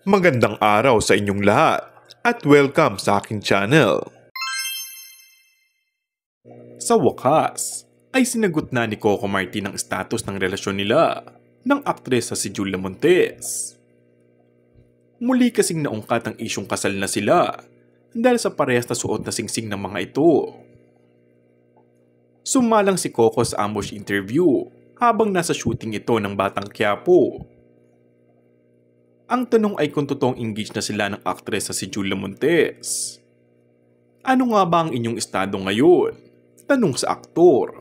Magandang araw sa inyong lahat at welcome sa aking channel. Sa wakas, ay sinagot na ni Coco Martin ang status ng relasyon nila ng aktres na si Julia Montes. Muli kasing naungkat ang isyong kasal na sila dahil sa parehas na suot na singsing ng mga ito. Sumalang si Coco sa ambush interview habang nasa shooting ito ng Batang Quiapo. Ang tanong ay kung totoong engaged na sila ng aktres na si Julia Montes. Ano nga ba ang inyong estado ngayon? Tanong sa aktor.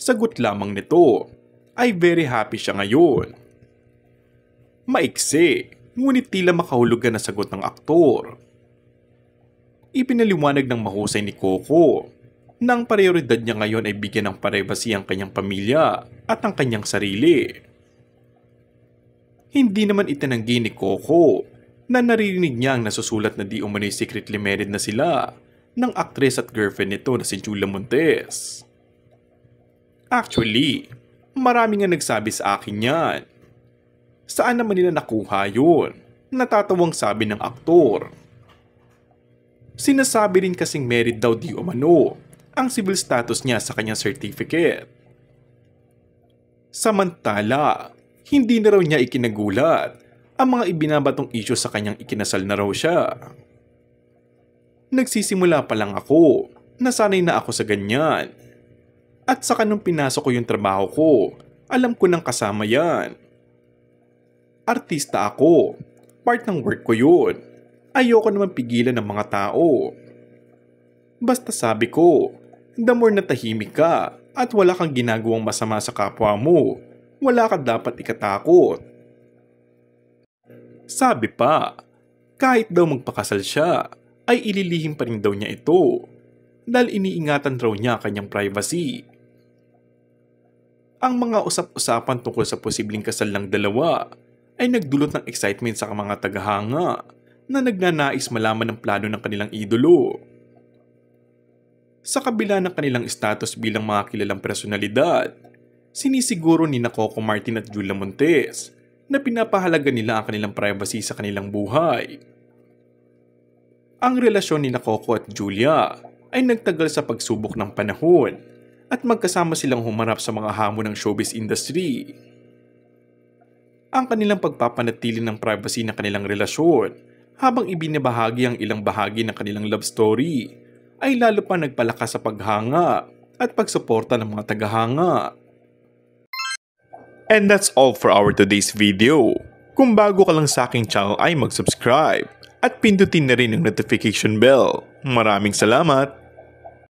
Sagot lamang nito ay very happy siya ngayon. Maiksi, ngunit tila makahulugan na sagot ng aktor. Ipinaliwanag ng mahusay ni Coco na ang prioridad niya ngayon ay bigyan ng privacy ang kanyang pamilya at ang kanyang sarili. Hindi naman itinanggi ni Coco na naririnig niya ang nasusulat na di umano'y secretly married na sila ng aktres at girlfriend nito na si Julia Montes. Actually, marami nga nagsabi sa akin yan. Saan naman nila nakuha yun? Natatawang sabi ng aktor. Sinasabi rin kasing married daw di umano ang civil status niya sa kanyang certificate. Samantala, hindi na raw niya ikinagulat ang mga ibinabatong isyu sa kanyang ikinasal na raw siya. Nagsisimula pa lang ako, nasanay na ako sa ganyan. At saka nung pinasok ko yung trabaho ko, alam ko nang kasama yan. Artista ako, part ng work ko yun. Ayoko naman pigilan ng mga tao. Basta sabi ko, the more na tahimik ka at wala kang ginagawang masama sa kapwa mo, wala ka dapat ikatakot. Sabi pa, kahit daw magpakasal siya, ay ililihim pa rin daw niya ito dahil iniingatan raw niya kanyang privacy. Ang mga usap-usapan tungkol sa posibleng kasal ng dalawa ay nagdulot ng excitement sa mga tagahanga na nagnanais malaman ang plano ng kanilang idolo. Sa kabila ng kanilang status bilang mga kilalang personalidad, sinisiguro ni Coco Martin at Julia Montes na pinapahalaga nila ang kanilang privacy sa kanilang buhay. Ang relasyon ni Coco at Julia ay nagtagal sa pagsubok ng panahon at magkasama silang humarap sa mga hamon ng showbiz industry. Ang kanilang pagpapanatili ng privacy ng kanilang relasyon habang ibinabahagi ang ilang bahagi ng kanilang love story ay lalo pa nagpalakas sa paghanga at pagsuporta ng mga tagahanga. And that's all for our today's video. Kung bago ka lang sa aking channel ay mag-subscribe at pindutin na rin ang notification bell. Maraming salamat!